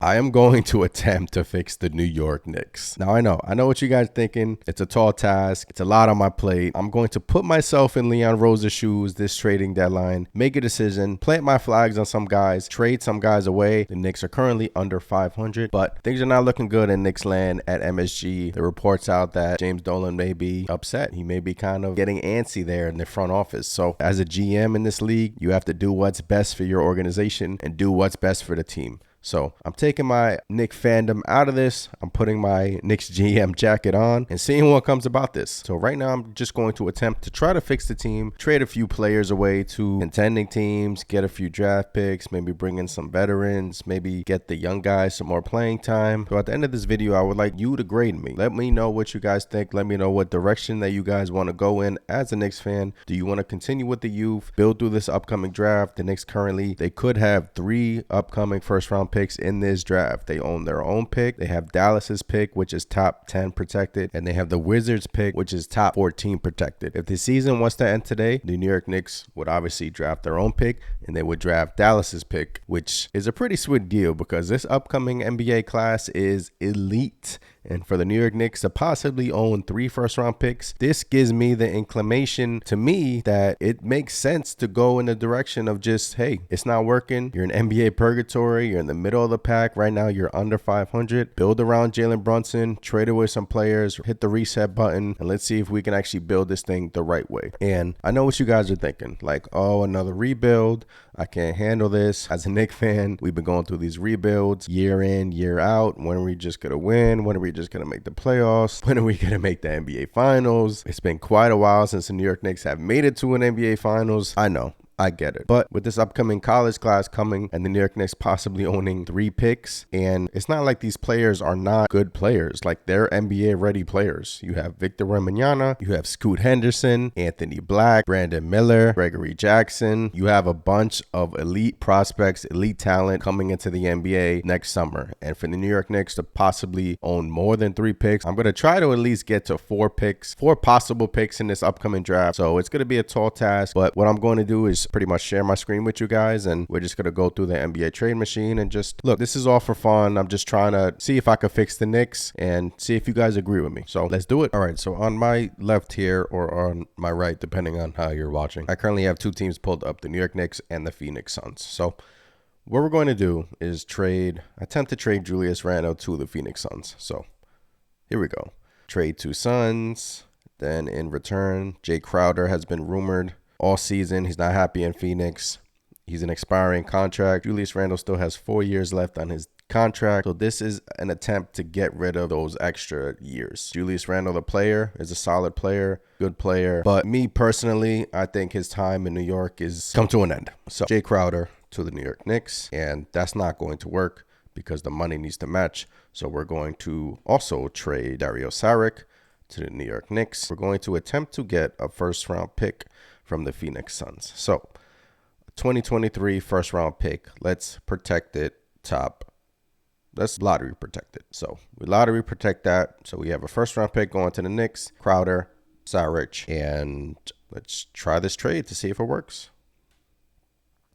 I am going to attempt to fix the New York Knicks. Now, I know what you guys are thinking. It's a tall task. It's a lot on my plate. I'm going to put myself in Leon Rose's shoes this trading deadline, make a decision, plant my flags on some guys, trade some guys away. The Knicks are currently under 500, but things are not looking good in Knicks land at MSG. The reports out that James Dolan may be upset. He may be kind of getting antsy there in the front office. So as a GM in this league, you have to do what's best for your organization and do what's best for the team. So I'm taking my Knicks fandom out of this. I'm putting my Knicks GM jacket on and seeing what comes about this. So right now I'm just going to attempt to try to fix the team, trade a few players away to contending teams, get a few draft picks, maybe bring in some veterans, maybe get the young guys some more playing time. So at the end of this video, I would like you to grade me. Let me know what you guys think. Let me know what direction that you guys want to go in as a Knicks fan. Do you want to continue with the youth, build through this upcoming draft? The Knicks currently, they could have 3 upcoming first round picks in this draft. They own their own pick. They have Dallas's pick, which is top 10 protected, and they have the Wizards pick, which is top 14 protected. If the season was to end today, the New York Knicks would obviously draft their own pick, and they would draft Dallas's pick, which is a pretty sweet deal because this upcoming NBA class is elite. And for the New York Knicks to possibly own 3 first-round picks, this gives me the inclination to me that it makes sense to go in the direction of just, hey, it's not working. You're in NBA purgatory. You're in the middle of the pack. Right now, you're under 500. Build around Jalen Brunson. Trade away some players. Hit the reset button. And let's see if we can actually build this thing the right way. And I know what you guys are thinking. Like, oh, another rebuild. I can't handle this. As a Knicks fan, we've been going through these rebuilds year in, year out. When are we just going to win? When are we just going to make the playoffs? When are we going to make the NBA finals? It's been quite a while since the New York Knicks have made it to an NBA finals. I know. I get it. But with this upcoming college class coming and the New York Knicks possibly owning 3 picks, and it's not like these players are not good players. Like, they're NBA ready players. You have Victor Wembanyama, you have Scoot Henderson, Anthony Black, Brandon Miller, Gregory Jackson. You have a bunch of elite prospects, elite talent coming into the NBA next summer. And for the New York Knicks to possibly own more than 3 picks, I'm going to try to at least get to 4 picks, 4 possible picks in this upcoming draft. So it's going to be a tall task, but what I'm going to do is pretty much share my screen with you guys, and we're just going to go through the NBA trade machine and just look. This is all for fun. I'm just trying to see if I could fix the Knicks and see if you guys agree with me. So let's do it. All right, so on my left here, or on my right, depending on how you're watching, I currently have 2 teams pulled up, the New York Knicks and the Phoenix Suns. So what we're going to do is attempt to trade Julius Randle to the Phoenix Suns. So here we go. Trade 2 Suns. Then in return, Jae Crowder has been rumored all season. He's not happy in Phoenix. He's an expiring contract. Julius Randle still has 4 years left on his contract. So this is an attempt to get rid of those extra years. Julius Randle, the player, is a solid player, good player. But me personally, I think his time in New York is come to an end. So Jae Crowder to the New York Knicks, and that's not going to work because the money needs to match. So we're going to also trade Dario Saric to the New York Knicks. We're going to attempt to get a first-round pick from the Phoenix Suns. So 2023 first round pick. Let's protect it top. Let's lottery protect it. So we lottery protect that. So we have a first round pick going to the Knicks, Crowder, Saric, and let's try this trade to see if it works.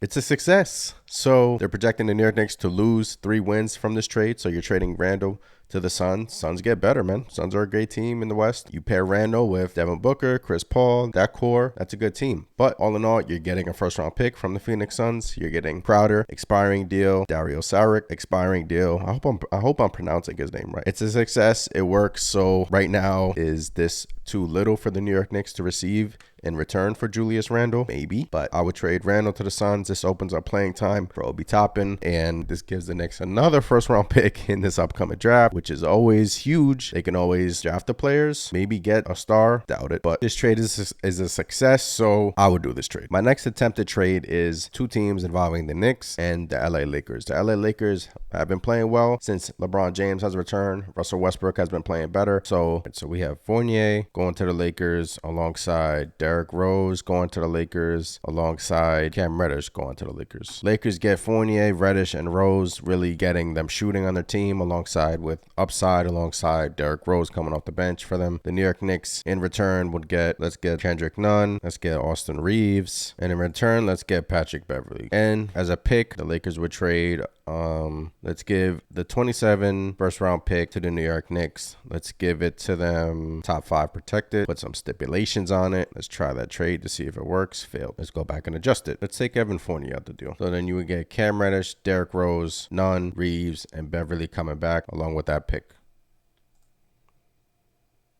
It's a success. So they're projecting the New York Knicks to lose 3 wins from this trade. So you're trading Randle to the Suns. Suns get better, man. Suns are a great team in the West. You pair Randle with Devin Booker, Chris Paul, that core, that's a good team. But all in all, you're getting a first round pick from the Phoenix Suns. You're getting Crowder, expiring deal, Dario Saric, expiring deal. I hope I'm pronouncing his name right. It's a success. It works. So right now, is this too little for the New York Knicks to receive in return for Julius Randle? Maybe, but I would trade Randle to the Suns. This opens up playing time for Obi Toppin, and this gives the Knicks another first round pick in this upcoming draft, which is always huge. They can always draft the players, maybe get a star, doubt it, but this trade is a success, so I would do this trade. My next attempted trade is 2 teams involving the Knicks and the LA Lakers. The LA Lakers have been playing well since LeBron James has returned. Russell Westbrook has been playing better. So we have Fournier going to the Lakers alongside Derrick Rose going to the Lakers alongside Cam Reddish going to the Lakers. Lakers get Fournier, Reddish, and Rose, really getting them shooting on their team alongside with upside alongside Derrick Rose coming off the bench for them. The New York Knicks in return let's get Kendrick Nunn, let's get Austin Reeves, and in return, let's get Patrick Beverley. And as a pick, the Lakers would trade, let's give the 27 first round pick to the New York Knicks. Let's give it to them top 5 protected, put some stipulations on it. Let's try that trade to see if it works. Failed. Let's go back and adjust it. Let's take Evan Fournier out the deal. So then you would get Cam Reddish, Derrick Rose, Nunn, Reeves, and Beverley coming back along with that pick.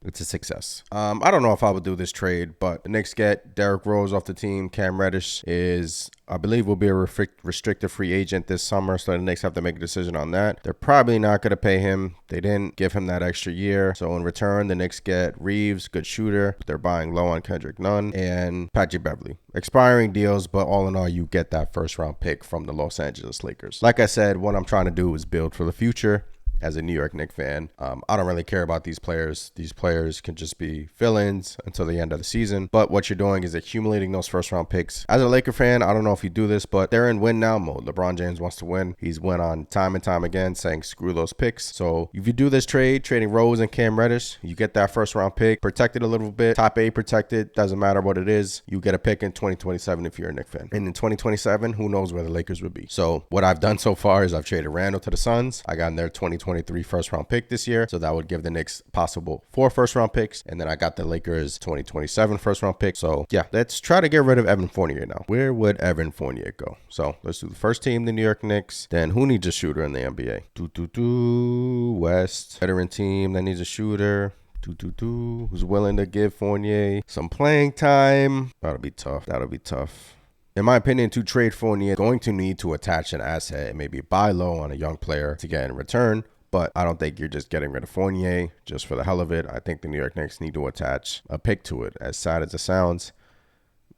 It's a success. I don't know if I would do this trade, but the Knicks get Derrick Rose off the team. Cam Reddish I believe, will be a restricted free agent this summer, so the Knicks have to make a decision on that. They're probably not going to pay him. They didn't give him that extra year. So in return, the Knicks get Reeves, good shooter. They're buying low on Kendrick Nunn and Patrick Beverley. Expiring deals, but all in all, you get that first round pick from the Los Angeles Lakers. Like I said, what I'm trying to do is build for the future. As a New York Knicks fan, I don't really care about these players. These players can just be fill-ins until the end of the season. But what you're doing is accumulating those first-round picks. As a Laker fan, I don't know if you do this, but they're in win-now mode. LeBron James wants to win. He's went on time and time again saying screw those picks. So if you do this trade, trading Rose and Cam Reddish, you get that first-round pick, protected a little bit, top 8 protected, doesn't matter what it is. You get a pick in 2027 if you're a Knicks fan. And in 2027, who knows where the Lakers would be. So what I've done so far is I've traded Randle to the Suns. I got in their 2023 first round pick this year, so that would give the Knicks possible 4 first round picks, and then I got the Lakers 2027 first round pick. So yeah, let's try to get rid of Evan Fournier now. Where would Evan Fournier go? So let's do the first team, the New York Knicks. Then who needs a shooter in the NBA? West, veteran team that needs a shooter. Who's willing to give Fournier some playing time? That'll be tough. In my opinion, to trade Fournier, going to need to attach an asset and maybe buy low on a young player to get in return. But I don't think you're just getting rid of Fournier just for the hell of it. I think the New York Knicks need to attach a pick to it. As sad as it sounds,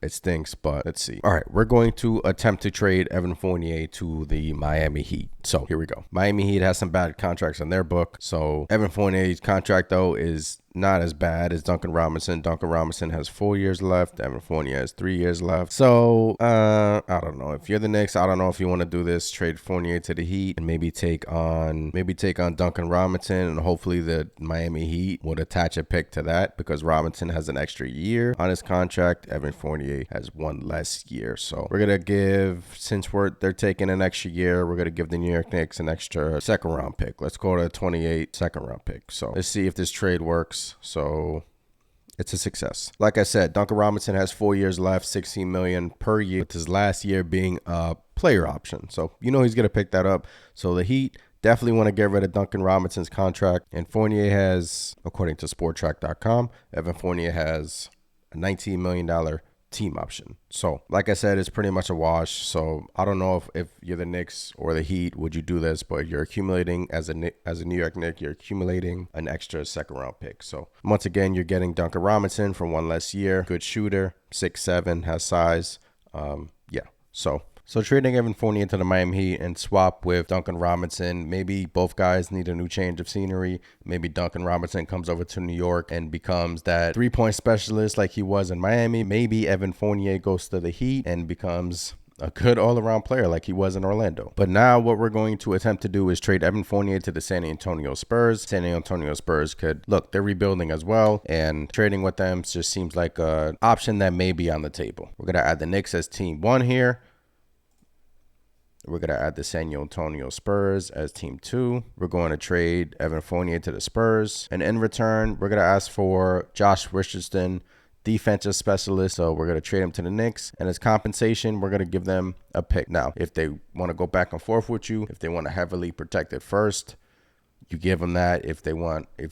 it stinks, but let's see. All right, we're going to attempt to trade Evan Fournier to the Miami Heat. So here we go. Miami Heat has some bad contracts on their book. So Evan Fournier's contract, though, is not as bad as Duncan Robinson. Duncan Robinson has 4 years left. Evan Fournier has 3 years left. So I don't know. If you're the Knicks, I don't know if you want to do this. Trade Fournier to the Heat and maybe take on Duncan Robinson, and hopefully the Miami Heat would attach a pick to that because Robinson has an extra year on his contract. Evan Fournier has 1 less year. So we're gonna give, since they're taking an extra year, we're gonna give the New York Knicks an extra second round pick. Let's go to a 28 second round pick. So let's see if this trade works. So it's a success. Like I said, Duncan Robinson has 4 years left, $16 million per year, with his last year being a player option. So he's going to pick that up. So the Heat definitely want to get rid of Duncan Robinson's contract. And Fournier has, according to sporttrack.com, Evan Fournier has a $19 million team option. So like I said, it's pretty much a wash. So I don't know if you're the Knicks or the Heat, would you do this? But you're accumulating as a New York Knicks, you're accumulating an extra second round pick. So once again, you're getting Duncan Robinson for 1 less year. Good shooter, 6'7", has size. So trading Evan Fournier to the Miami Heat and swap with Duncan Robinson. Maybe both guys need a new change of scenery. Maybe Duncan Robinson comes over to New York and becomes that 3-point specialist like he was in Miami. Maybe Evan Fournier goes to the Heat and becomes a good all-around player like he was in Orlando. But now what we're going to attempt to do is trade Evan Fournier to the San Antonio Spurs. San Antonio Spurs they're rebuilding as well, and trading with them just seems like an option that may be on the table. We're going to add the Knicks as team 1 here. We're going to add the San Antonio Spurs as team 2. We're going to trade Evan Fournier to the Spurs. And in return, we're going to ask for Josh Richardson, defensive specialist. So we're going to trade him to the Knicks. And as compensation, we're going to give them a pick. Now, if they want to go back and forth with you, if they want a heavily protected first, you give them that. If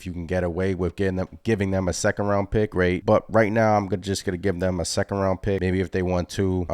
you can get away with giving them a second round pick, great. But right now, I'm just gonna give them a second round pick. Maybe if they want 2,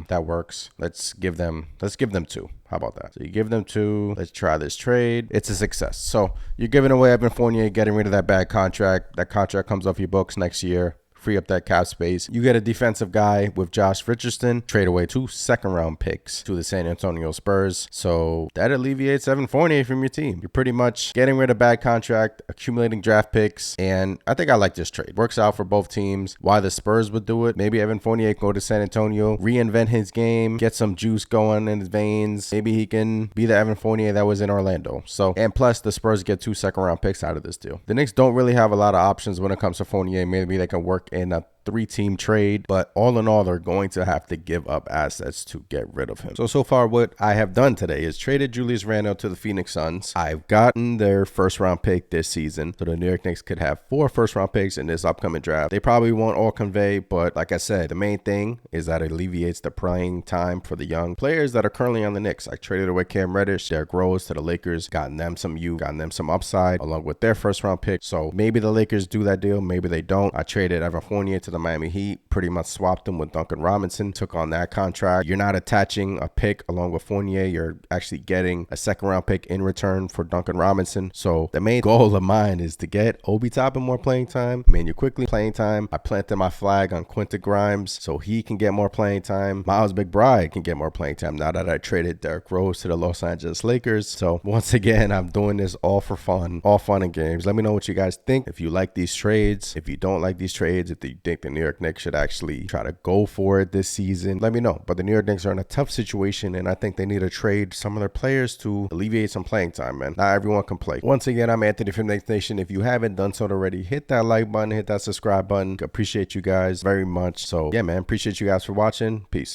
that works. Let's give them 2. How about that? So you give them 2. Let's try this trade. It's a success. So you're giving away Evan Fournier, getting rid of that bad contract. That contract comes off your books next year free up that cap space. You get a defensive guy with Josh Richardson, trade away 2 second-round picks to the San Antonio Spurs. So that alleviates Evan Fournier from your team. You're pretty much getting rid of bad contract, accumulating draft picks, and I think I like this trade. Works out for both teams. Why the Spurs would do it? Maybe Evan Fournier can go to San Antonio, reinvent his game, get some juice going in his veins. Maybe he can be the Evan Fournier that was in Orlando. So, and plus the Spurs get 2 second-round picks out of this deal. The Knicks don't really have a lot of options when it comes to Fournier. Maybe they can work in a 3-team trade, but all in all, they're going to have to give up assets to get rid of him. So far what I have done today is traded Julius Randle to the Phoenix Suns. I've gotten their first-round pick this season, so the New York Knicks could have 4 first-round picks in this upcoming draft. They probably won't all convey, but like I said, the main thing is that it alleviates the playing time for the young players that are currently on the Knicks. I traded away Cam Reddish, Derrick Rose to the Lakers, gotten them some youth, gotten them some upside, along with their first-round pick. So maybe the Lakers do that deal, maybe they don't. I traded Evan Fournier to the Miami Heat, pretty much swapped him with Duncan Robinson, took on that contract. You're not attaching a pick along with Fournier. You're actually getting a second-round pick in return for Duncan Robinson. So the main goal of mine is to get Obi Toppin more playing time, Emmanuel Quickly playing time. I planted my flag on Quentin Grimes so he can get more playing time. Miles McBride can get more playing time now that I traded Derrick Rose to the Los Angeles Lakers. So once again, I'm doing this all for fun, all fun and games. Let me know what you guys think. If you like these trades, if you don't like these trades, if you think the New York Knicks should actually try to go for it this season, let me know. But the New York Knicks are in a tough situation, and I think they need to trade some of their players to alleviate some playing time, man. Not everyone can play. Once again, I'm Anthony from Knicks Nation. If you haven't done so already, hit that like button, hit that subscribe button. Appreciate you guys very much. So yeah, man, appreciate you guys for watching. Peace.